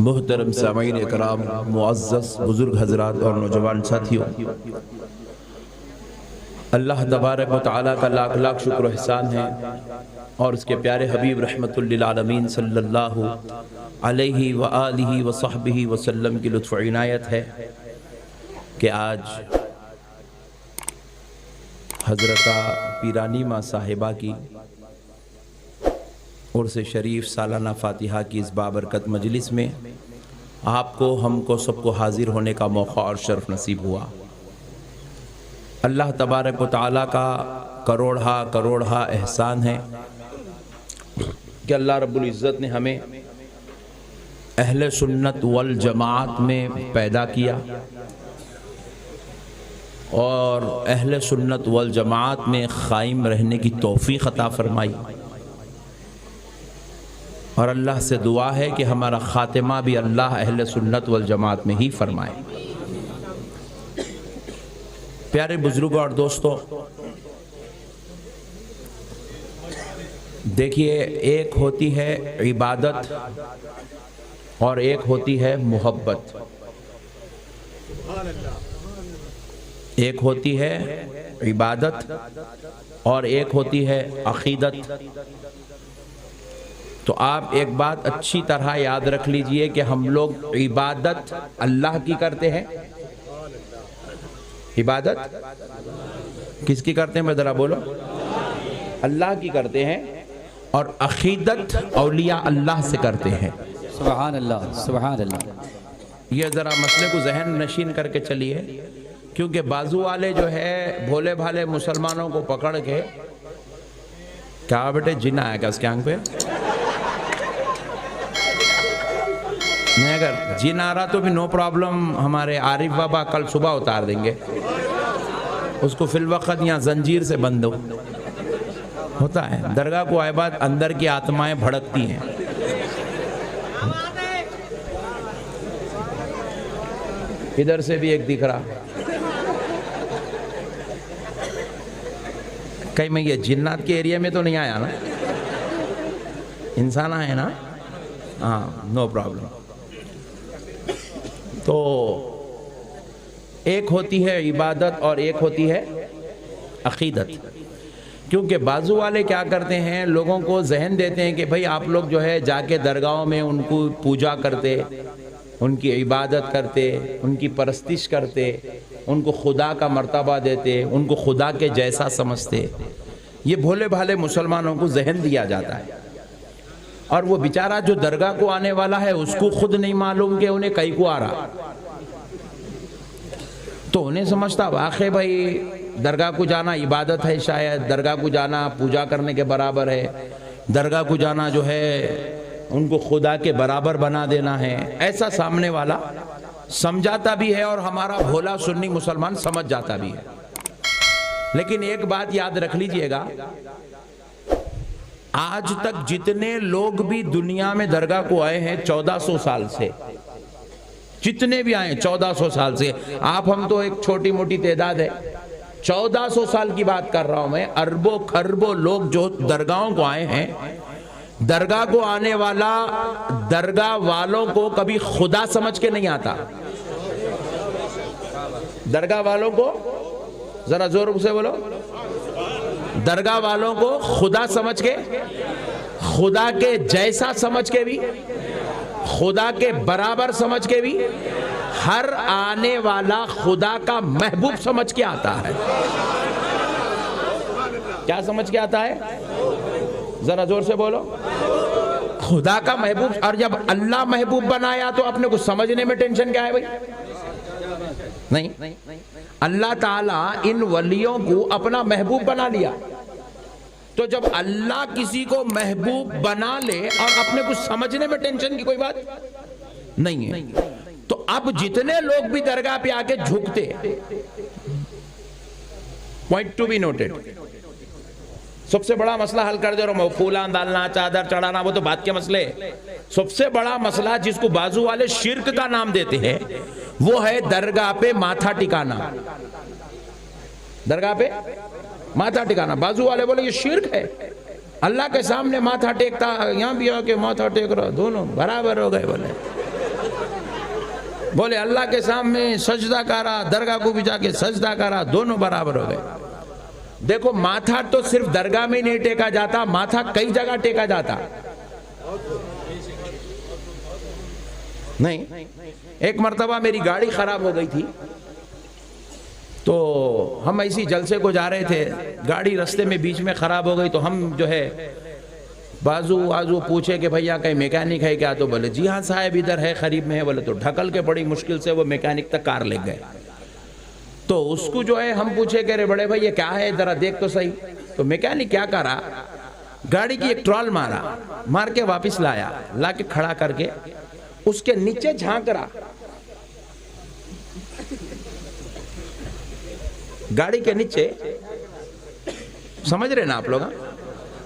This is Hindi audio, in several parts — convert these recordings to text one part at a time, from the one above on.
मोहतरम सामीन इकराम, मुअज़्ज़ज़ बुज़ुर्ग हज़रात और नौजवान साथियों, अल्लाह तबारक व तआला का लाख लाख शुक्र एहसान है और उसके प्यारे हबीब रहमतुल लिल आलमीन सल्लल्लाहु अलैहि व आलिहि व सहबिहि वसल्लम की लुत्फ़ इनायत है कि आज हज़रत पीरानी माँ साहिबा की उर्स शरीफ सालाना फ़ातिहा की इस बाबरकत मजलिस में आपको, हमको, सबको हाजिर होने का मौका और शर्फ नसीब हुआ। अल्लाह तबारक व तआला का करोड़ा करोड़ा एहसान है कि अल्लाह रब्बुल इज़्ज़त ने हमें अहले सुन्नत वल जमात में पैदा किया और अहले सुन्नत वल जमात में क़ाइम रहने की तौफ़ीक़ अता फ़रमाई। और अल्लाह से दुआ है कि हमारा ख़ातिमा भी अल्लाह अहले सुन्नत वल जमात में ही फरमाए। प्यारे बुजुर्गों और दोस्तों, देखिए, एक होती है इबादत और एक होती है मोहब्बत। एक होती है इबादत और एक होती है अक़ीदत। तो आप एक बात अच्छी तरह याद रख लीजिए कि हम लोग इबादत अल्लाह की करते हैं। इबादत किसकी करते हैं, मैं ज़रा बोलो? अल्लाह की करते हैं। और अक़ीदत औलिया अल्लाह से करते हैं। सुभान अल्लाह, सुभान अल्लाह। ये ज़रा मसले को जहन नशीन करके चलिए, क्योंकि बाजू वाले जो है भोले भाले मुसलमानों को पकड़ के, क्या बेटे जिन आया क्या उसके आंख पे? नहीं, अगर जिन आ रहा तो भी नो प्रॉब्लम, हमारे आरिफ बाबा कल सुबह उतार देंगे उसको। फिल वक्त यहाँ जंजीर से बंद होता है। दरगाह को आए बाद अंदर की आत्माएं भड़कती हैं। इधर से भी एक दिख रहा। कहीं मैं ये जिन्नात के एरिया में तो नहीं आया ना? इंसान आए ना? हाँ, नो प्रॉब्लम। तो एक होती है इबादत और एक होती है अक़ीदत। क्योंकि बाजू वाले क्या करते हैं, लोगों को जहन देते हैं कि भाई आप लोग जो है जाके दरगाहों में उनको पूजा करते, उनकी इबादत करते, उनकी परस्तिश करते, उनको खुदा का मर्तबा देते, उनको खुदा के जैसा समझते। ये भोले भाले मुसलमानों को जहन दिया जाता है। और वो बेचारा जो दरगाह को आने वाला है उसको खुद नहीं मालूम कि उन्हें कहीं को आ रहा, तो उन्हें समझता वाक़ई भाई दरगाह को जाना इबादत है, शायद दरगाह को जाना पूजा करने के बराबर है, दरगाह को जाना जो है उनको खुदा के बराबर बना देना है। ऐसा सामने वाला समझाता भी है और हमारा भोला सुन्नी मुसलमान समझ जाता भी है। लेकिन एक बात याद रख लीजिएगा, आज तक जितने लोग भी दुनिया में दरगाह को आए हैं 1400 साल से, जितने भी आए 1400 साल से, आप हम तो एक छोटी मोटी तादाद है। 1400 साल की बात कर रहा हूं मैं। अरबों खरबों लोग जो दरगाहों को आए हैं, दरगाह को आने वाला दरगाह वालों को कभी खुदा समझ के नहीं आता। दरगाह वालों को जरा जोर से बोलो, दरगाह वालों को खुदा समझ के, खुदा के जैसा समझ के भी, खुदा के बराबर समझ के भी, हर आने वाला खुदा का महबूब समझ के आता है। क्या समझ के आता है? जरा जोर से बोलो, खुदा का महबूब। और जब अल्लाह महबूब बनाया तो अपने को समझने में टेंशन क्या है भाई? नहीं, अल्लाह ताला इन वलियों को अपना महबूब बना लिया। तो जब अल्लाह किसी को महबूब बना ले और अपने को समझने में टेंशन की कोई बात नहीं है, तो अब जितने लोग भी दरगाह पे आके झुकते, पॉइंट टू बी नोटेड, सबसे बड़ा मसला हल कर दे रहा हूं। फूलान डालना, चादर चढ़ाना, वो तो बात के मसले। सबसे बड़ा मसला जिसको बाजू वाले शिर्क का नाम देते हैं, वो है दरगाह पे माथा टिकाना। दरगाह पे माथा टिकाना, बाजू वाले बोले ये शिर्क है। अल्लाह के सामने माथा टेकता, यहाँ भी आके माथा टेक रहा, दोनों बराबर हो गए बोले। बोले अल्लाह के सामने सजदा करा, दरगाह को भी जाके सजदा करा, दोनों बराबर हो गए। देखो माथा तो सिर्फ दरगाह में नहीं टेका जाता, माथा कई जगह टेका जाता नहीं। एक मर्तबा मेरी गाड़ी खराब हो गई थी, तो हम ऐसी जलसे को जा रहे थे, गाड़ी रास्ते में बीच में खराब हो गई, तो हम जो है बाजू आजू पूछे कि भैया कहीं मैकेनिक है क्या? तो बोले जी हाँ साहब इधर है, करीब में है। बोले तो ढकल के बड़ी मुश्किल से वो मैकेनिक तक कार ले गए। तो उसको जो है हम पूछे कि अरे बड़े भाई ये क्या है, जरा देख तो सही। तो मैकेनिक क्या करा, गाड़ी की एक ट्रॉल मारा, मार के वापिस लाया, ला के खड़ा करके उसके नीचे झांक रहा, गाड़ी के नीचे, समझ रहे ना आप लोग?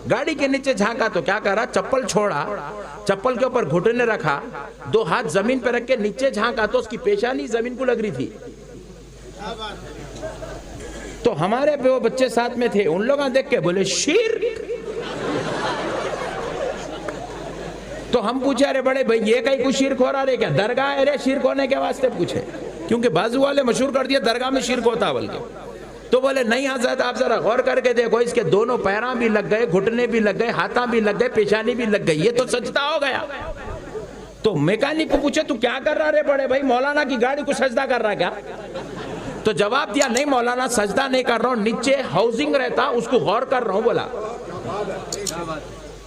गाड़ी के नीचे झांका तो क्या करा, चप्पल छोड़ा, चप्पल के ऊपर घुटने रखा, दो हाथ जमीन पे रख के नीचे झांका तो उसकी पेशानी जमीन को लग रही थी। तो हमारे पे वो बच्चे साथ में थे, उन लोगों देख के बोले शिर्क। तो हम पूछे अरे बड़े भाई ये कहीं कुछ शिर्क हो रहा है क्या? दरगाह है रे, शिर्क होने के वास्ते पूछे, क्योंकि बाजू वाले मशहूर कर दिया दरगाह में शिर्क होता बल्कि। तो बोले नहीं हज़रत आप जरा गौर करके देखो, इसके दोनों पैरां भी लग गए, घुटने भी लग गए, हाथां भी लग गए, पेशानी भी लग गई, ये तो सजदा हो गया। तो मैकेनिक को पूछे तू क्या कर रहा रे बड़े भाई, मौलाना की गाड़ी को सजदा कर रहा है क्या? तो जवाब दिया नहीं मौलाना सजदा नहीं कर रहा हूं, नीचे हाउसिंग रहता उसको गौर कर रहा हूं। बोला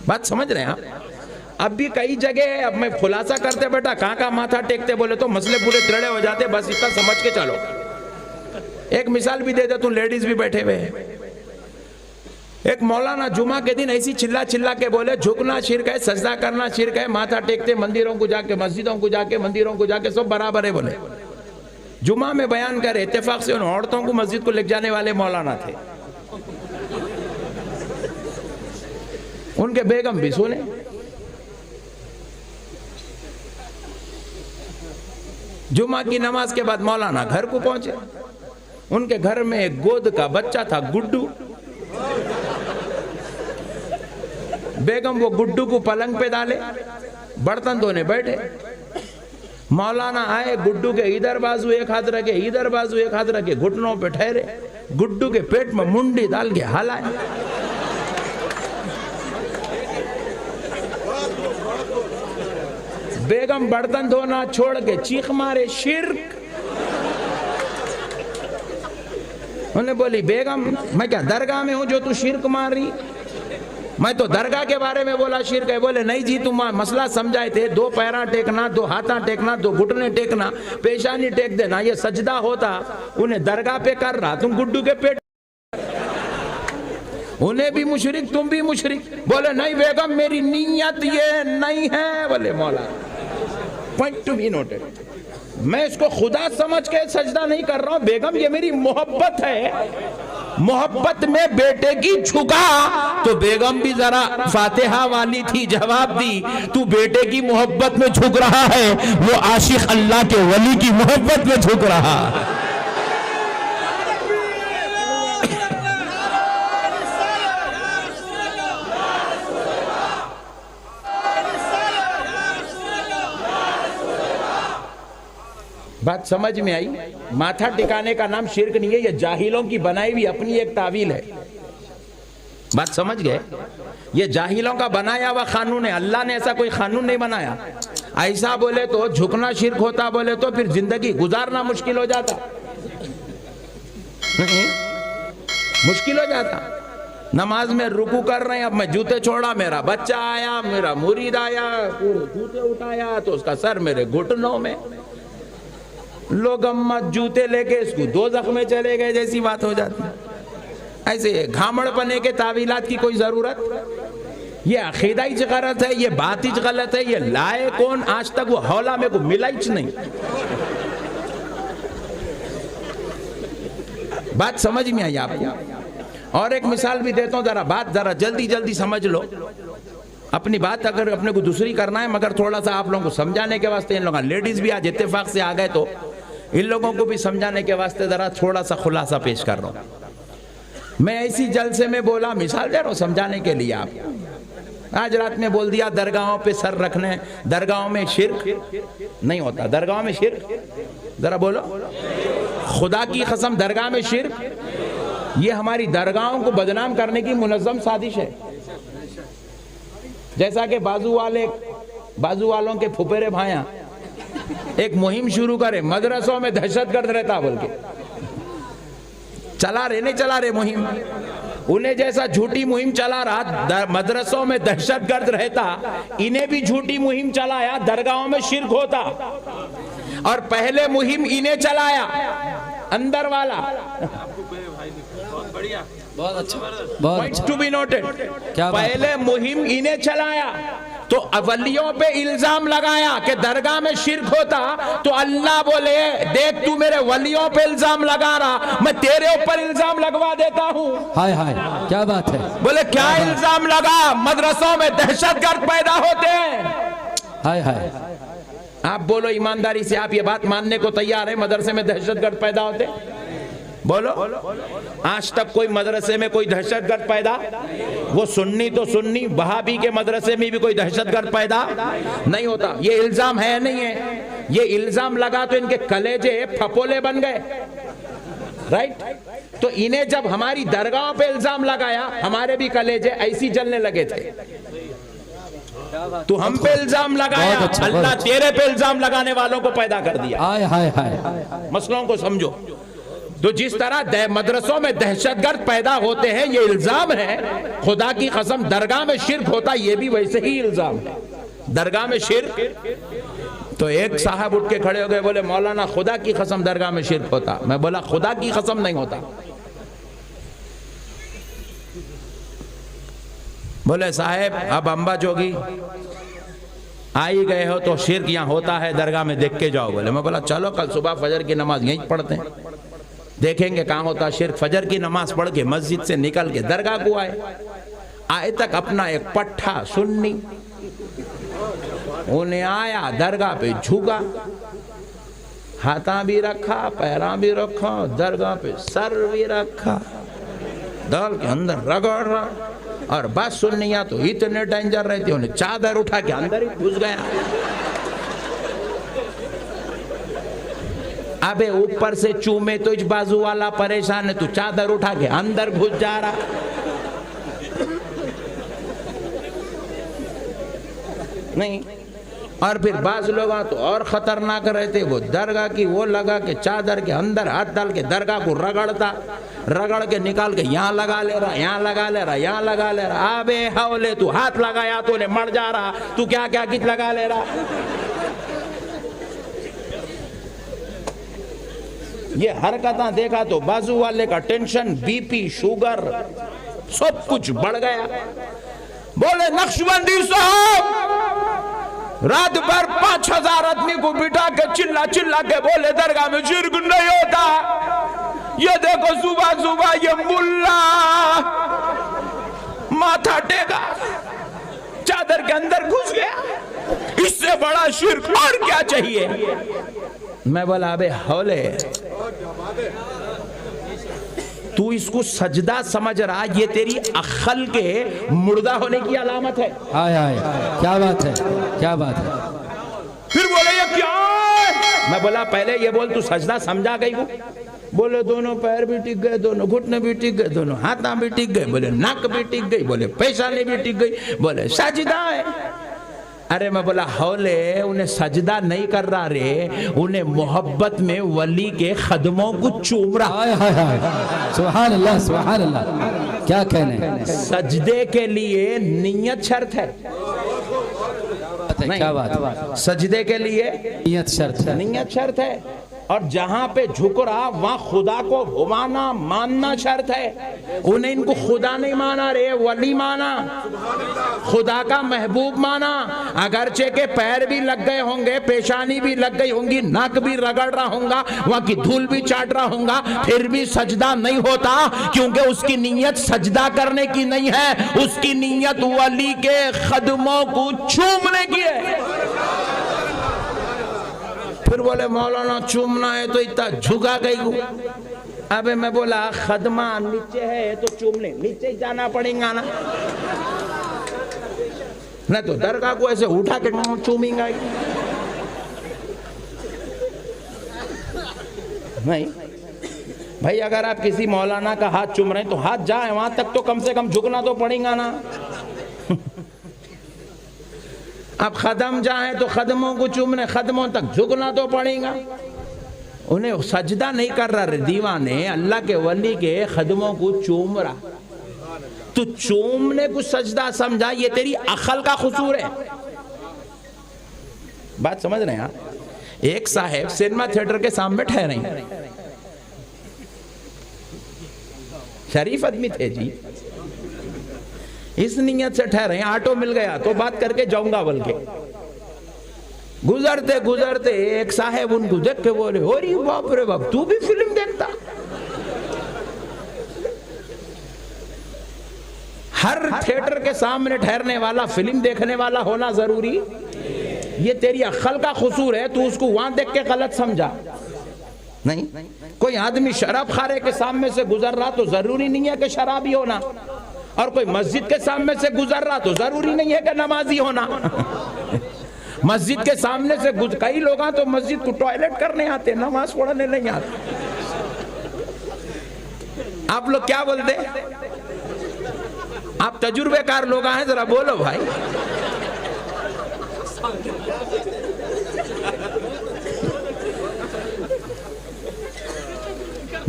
बात समझ रहे हैं आप? अब भी कई जगह अब मैं खुलासा करते बेटा कहाँ का माथा टेकते बोले तो मसले पूरे टेढ़े हो जाते, बस इतना समझ के चलो। एक मिसाल भी दे दे, तू लेडीज भी बैठे हुए हैं। एक मौलाना जुमा के दिन ऐसी चिल्ला चिल्ला के बोले झुकना शिर्क है, सजदा करना शिर्क है, माथा टेकते मंदिरों को जाके, मस्जिदों को जाके, मंदिरों को जाके सब बराबर है। बोले जुमा में बयान करे, इत्तेफाक से उन औरतों को मस्जिद को ले जाने वाले मौलाना थे, उनके बेगम भी सुने। जुमा की नमाज के बाद मौलाना घर को पहुंचे, उनके घर में एक गोद का बच्चा था गुड्डू। बेगम वो गुड्डू को पलंग पे डाले, बर्तन धोने बैठे, मौलाना आए, गुड्डू के इधर बाजू एक हाथ रखे, इधर बाजू एक हाथ रखे, घुटनों पे ठहरे, गुड्डू के पेट में मुंडी डाल के हलाए। बेगम बर्तन धोना छोड़ के चीख मारे शिर्क। उन्हें बोली बेगम मैं क्या दरगाह में हूं जो तू शिर्क मार रही? मैं तो दरगाह के बारे में बोला शिर्क है। बोले नहीं जी तुम मसला समझाए थे, दो पैरा टेकना, दो हाथा टेकना, दो घुटने टेकना, पेशानी टेक देना, ये सजदा होता। उन्हें दरगाह पे कर रहा, तुम गुड्डू के पेट, उन्हें भी मुशरिक तुम भी मुशरिक। बोले नहीं बेगम मेरी नीयत ये नहीं है। बोले मौला पॉइंट टू बी नोटेड, मैं इसको खुदा समझ के सजदा नहीं कर रहा हूं बेगम, ये मेरी मोहब्बत है। मोहब्बत में बेटे की झुका तो बेगम भी जरा फातिहा वाली थी, जवाब दी तू बेटे की मोहब्बत में झुक रहा है, वो आशिक अल्लाह के वली की मोहब्बत में झुक रहा। बात समझ में आई? माथा टिकाने का नाम शिर्क नहीं है, ये जाहिलों की बनाई हुई अपनी एक तावील है। बात समझ गए? ये जाहिलों का बनाया हुआ कानून है, अल्लाह ने ऐसा कोई कानून नहीं बनाया। ऐसा बोले तो झुकना शिर्क होता, बोले तो फिर जिंदगी गुजारना मुश्किल हो जाता, नहीं मुश्किल हो जाता। नमाज में रुकू कर रहे हैं, अब मैं जूते छोड़ा, मेरा बच्चा आया, मेरा मुरीद आया, पूरे जूते उठाया तो उसका सर मेरे घुटनों में, लोग अम्मा जूते लेके इसको दोज़ख में चले गए जैसी बात हो जाती। ऐसे घामड़ पने के तावीलात की कोई जरूरत? ये अकीदा ही गलत है, ये बात ही गलत है, ये लाए कौन? आज तक वो हौला में को मिला ही नहीं। बात समझ में आई आपको? और एक मिसाल भी देता हूं, जरा बात जरा जल्दी जल्दी समझ लो। अपनी बात अगर अपने को दूसरी करना है, मगर थोड़ा सा आप लोगों को समझाने के वास्ते, इन लोगों लेडीज भी आज इत्तेफाक से आ गए तो इन लोगों को भी समझाने के वास्ते जरा थोड़ा सा खुलासा पेश कर रहा हूं। मैं ऐसी जलसे में बोला, मिसाल दे रहा हूं समझाने के लिए आपको। आज रात में बोल दिया दरगाहों पे सर रखने, दरगाहों में शिर्क नहीं होता। दरगाहों में शिर्क, जरा बोलो, खुदा की कसम दरगाह में शिर्क। ये हमारी दरगाहों को बदनाम करने की मुनज़्ज़म साजिश है। जैसा कि बाजू वालों के फुफेरे भाया एक मुहिम शुरू करे, मदरसों में दहशतगर्द रहता बोल के चला रहे, नहीं चला रहे मुहिम, उन्हें जैसा झूठी मुहिम चला रहा मदरसों में दहशतगर्द रहता, इन्हें भी झूठी मुहिम चलाया दरगाहों में शिर्क होता। और पहले मुहिम इन्हें चलाया अंदर वाला, बहुत अच्छा, बहुत अच्छा। टू बी नोटेड, क्या पहले मुहिम इन्हें चलाया तो अवलियों पे इल्जाम लगाया कि दरगाह में शिर्क होता, तो अल्लाह बोले देख तू मेरे वलियों पे इल्जाम लगा रहा, मैं तेरे ऊपर इल्जाम लगवा देता हूँ। हाय हाय, क्या बात है। बोले क्या इल्जाम लगा, मदरसों में दहशतगर्द पैदा होते हैं। हाय हाय, आप बोलो ईमानदारी से, आप ये बात मानने को तैयार है मदरसे में दहशतगर्द पैदा होते? बोलो, आज तक कोई मदरसे में कोई दहशतगर्द पैदा, वो सुन्नी तो सुन्नी, वहाबी के मदरसे में भी कोई दहशतगर्द पैदा नहीं होता। ये इल्जाम है नहीं है, ये इल्जाम लगा तो इनके कलेजे फपोले बन गए, राइट। तो इन्हें जब हमारी दरगाहों पे इल्जाम लगाया, हमारे भी कलेजे ऐसी जलने लगे थे। तो हम पे इल्जाम लगाया, अल्लाह तेरे पे इल्जाम लगाने वालों को पैदा कर दिया। हाय हाय हाय, मसलों को समझो। तो जिस तरह मदरसों में दहशतगर्द पैदा होते हैं, ये इल्जाम है, खुदा की कसम दरगाह में शिर्क होता, ये भी वैसे ही इल्जाम है, दरगाह में शिर्क। तो एक साहब उठ के खड़े हो गए, बोले मौलाना खुदा की कसम दरगाह में शिर्क होता। मैं बोला खुदा की कसम नहीं होता। बोले साहेब अब अम्बा जोगी आ ही गए हो तो शिर्क यहाँ होता है, दरगाह में देख के जाओ। बोले, मैं बोला चलो कल सुबह फजर की नमाज यहीं पढ़ते हैं, देखेंगे कहाँ होता शिर्क। फजर की नमाज पढ़ के मस्जिद से निकल के दरगाह को आए तक अपना एक पट्ठा सुन्नी, उन्हें आया दरगाह पे झुका, हाथा भी रखा, पैरा भी रखा, दरगाह पे सर भी रखा, दाल के अंदर रगड़ रहा। और बस सुन्निया तो इतने डेंजर रहते, उन्हें चादर उठा के अंदर ही घुस गया। अबे ऊपर से चूमे तो इस बाजू वाला परेशान है, तू चादर उठा के अंदर घुस जा रहा। नहीं, और फिर बाज लोग तो और खतरनाक रहते, वो दरगाह की वो लगा के चादर के अंदर हाथ डाल के दरगाह को रगड़ के निकाल के यहाँ लगा ले रहा, यहाँ लगा ले रहा, यहाँ लगा ले रहा। अबे हौले तू हाथ लगाया तो उन्हें मर जा रहा, तू क्या क्या किच लगा ले रहा। ये हरकतां देखा तो बाजू वाले का टेंशन, बीपी, शुगर सब कुछ बढ़ गया। बोले नक्शबंदी साहब रात भर 5000 आदमी को बिठा के चिल्ला के बोले दरगाह में शिर्क नहीं होता। ये देखो सुबह सुबह ये मुल्ला माथा टेका, चादर के अंदर घुस गया, इससे बड़ा शिर्क और क्या चाहिए। मैं बोला अबे हौले, तू इसको सजदा समझ रहा, ये तेरी अक्ल के मुर्दा होने की अलामत है। हाय हाय, क्या बात है, क्या बात है। फिर बोले ये क्या है? मैं बोला पहले ये बोल तू सजदा समझा गई वो? बोले दोनों पैर भी टिक गए, दोनों घुटने भी टिक गए, दोनों हाथ भी टिक गए, बोले नाक भी टिक गई, बोले पेशानी भी टिक गई, बोले सजदा है। अरे मैं बोला हौले, उन्हें सजदा नहीं कर रहा रे, उन्हें मोहब्बत में वली के कदमों को चूम रहा। हाय हाय हाय, सुभान अल्लाह, सुभान अल्लाह, क्या कहने। सजदे के लिए नियत शर्त है। क्या बात, सजदे के लिए नियत शर्त है, नियत शर्त है। और जहां पे झुक रहा वहां खुदा को घुमाना मानना शर्त है। उन्हें इनको खुदा नहीं माना रे, वली माना, खुदा का महबूब माना। अगरचे के पैर भी लग गए होंगे, पेशानी भी लग गई होंगी, नाक भी रगड़ रहा होगा, वहां की धूल भी चाट रहा होगा, फिर भी सजदा नहीं होता, क्योंकि उसकी नीयत सजदा करने की नहीं है, उसकी नीयत वली के कदमों को चूमने की है। फिर बोले मौलाना चूमना है तो इतना झुका गई हूँ। अबे मैं बोला खदमा नीचे है तो चूम ले, नीचे जाना पड़ेगा ना। न तो दरगाह को ऐसे उठा के चूमेंगा नहीं भाई। अगर आप किसी मौलाना का हाथ चूम रहे हैं तो हाथ जाए वहां तक तो कम से कम झुकना तो पड़ेगा ना। आप खदम जाए तो खदमों को चूमने, खदमों तक झुकना तो पड़ेगा। उन्हें सजदा नहीं कर रहा रे दीवाने, अल्लाह के वली के खदमों को चूम रहा। तो चूमने को सजदा समझा, ये तेरी अकल का कसूर है। बात समझ रहे हैं आप? एक साहब सिनेमा थिएटर के सामने ठहरे हैं, शरीफ आदमी थे जी, इस नियत से ठहरे हैं ऑटो मिल गया तो बात करके जाऊंगा बोल के। गुजरते गुजरते एक साहब उनको देख के बोले, अरे बाप रे बाप, तू भी फिल्म देखता? हर थिएटर के सामने ठहरने वाला फिल्म देखने वाला होना जरूरी? ये तेरी अक्ल का कसूर है, तू उसको वहां देख के गलत समझा। नहीं, कोई आदमी शराब खारे के सामने से गुजर रहा तो जरूरी नहीं है कि शराबी होना, और कोई मस्जिद के सामने से गुजर रहा तो जरूरी नहीं है कि नमाजी होना। मस्जिद के सामने से कई लोग तो मस्जिद को टॉयलेट करने आते, नमाज पढ़ने नहीं आते। आप लोग क्या बोलते? आप तजुर्बेकार लोग हैं, जरा बोलो भाई।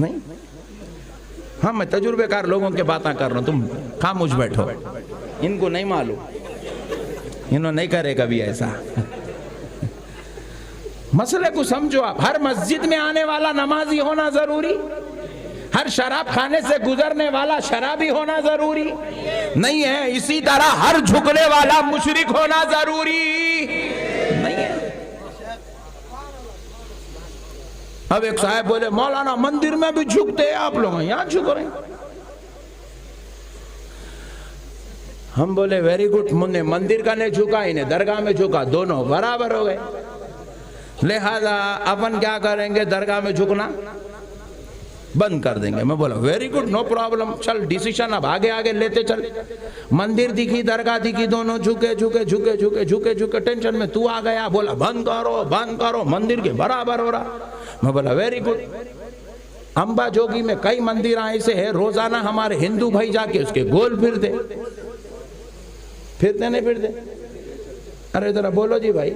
नहीं, हाँ मैं तजुर्बेकार लोगों की बातें कर रहा हूं, तुम खामोश बैठो। इनको नहीं मालूम, इन्होंने नहीं करे कभी ऐसा। मसले को समझो आप। हर मस्जिद में आने वाला नमाजी होना जरूरी? हर शराब खाने से गुजरने वाला शराबी होना जरूरी नहीं है? इसी तरह हर झुकने वाला मुशरिक होना जरूरी नहीं है। अब एक साहब बोले, मौलाना मंदिर में भी झुकते हैं आप लोग, यहां झुक रहे हैं। हम बोले वेरी गुड, मुन्ने मंदिर का नहीं झुका, इन्हें दरगाह में झुका, दोनों बराबर हो गए। लिहाजा अपन क्या करेंगे, दरगाह में झुकना बंद कर देंगे। मैं बोला वेरी गुड, नो प्रॉब्लम, चल डिसीजन अब आगे आगे लेते चल। मंदिर दिखी, दरगाह दिखी, दोनों झुके झुके झुके झुके झुके झुके, टेंशन में तू आ गया, बोला बंद करो, मंदिर के बराबर हो रहा। मैं बोला वेरी गुड। अंबा जोगी में कई मंदिर ऐसे है, रोजाना हमारे हिंदू भाई जाके उसके गोल फिरते नहीं फिरते? अरे जरा बोलो जी भाई,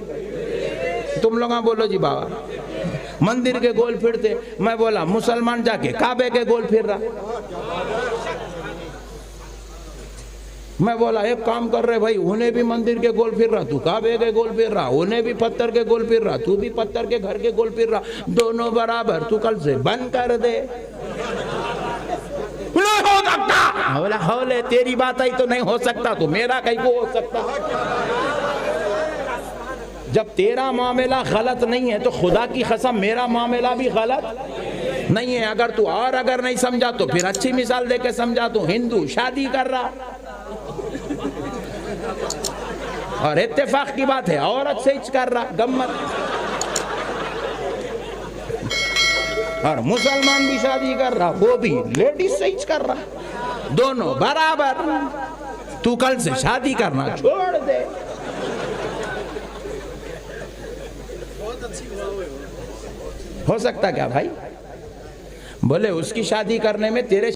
तुम लोग बोलो जी बाबा। मंदिर के गोल फिरते। मैं बोला मुसलमान जाके काबे के गोल फिर रहा। मैं बोला एक काम कर रहे भाई, उन्हें भी मंदिर के गोल फिर रहा, तू काबे के गोल फिर रहा, उन्हें भी पत्थर के गोल फिर रहा, तू भी पत्थर के घर के गोल फिर रहा, दोनों बराबर, तू कल से बंद कर दे। नहीं हो सकता। बोला हौले, तेरी बात आई तो नहीं हो सकता, तो मेरा कहीं को हो सकता। जब तेरा मामला गलत नहीं है तो खुदा की कसम मेरा मामला भी गलत नहीं है। अगर तू और अगर नहीं समझा तो फिर अच्छी मिसाल देके समझा। तू हिंदू शादी कर रहा, और इत्तेफाक की बात है औरत से कर रहा, गम्मत। और मुसलमान भी शादी कर रहा, वो भी लेडीज से कर रहा, दोनों बराबर। तू कल से शादी करना छोड़ दे। हो सकता क्या भाई? बोले उसकी शादी करने में तेरे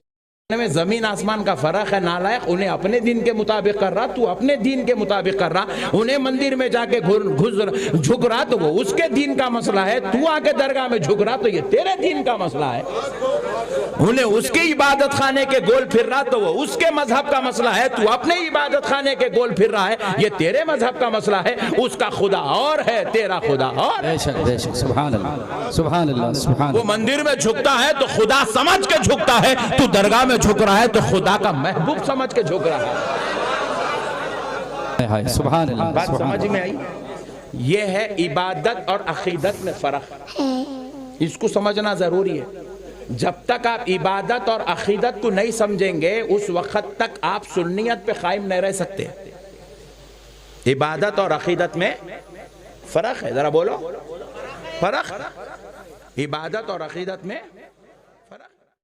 में जमीन आसमान का फर्क है नालायक। उन्हें अपने दिन के मुताबिक कर रहा, तू अपने दिन के मुताबिक कर रहा। उन्हें मंदिर में जाके झुक रहा तो वो उसके दिन का मसला है, तू आके दरगाह में झुक रहा तो ये तेरे दिन का मसला है। उन्हें उसके इबादत खाने के गोल फिर रहा तो वो उसके मजहब का मसला है, तू अपने इबादत खाने के गोल फिर रहा है, ये तेरे मजहब का मसला है। उसका खुदा और है, तेरा खुदा और। बेशक, सुभान अल्लाह, सुभान अल्लाह, सुभान। वो मंदिर में झुकता है तो खुदा समझ के झुकता है, तू दरगाह में झुक रहा है तो खुदा का महबूब समझ के झुक रहा है। सुभान अल्लाह। बात समझ में आई? ये है इबादत और अकीदत में फर्क, इसको समझना जरूरी है। जब तक आप इबादत और अकीदत को नहीं समझेंगे उस वक्त तक आप सुन्नियत पे कायम नहीं रह सकते। इबादत और अकीदत में फर्क है, जरा बोलो फर्क। इबादत और अकीदत में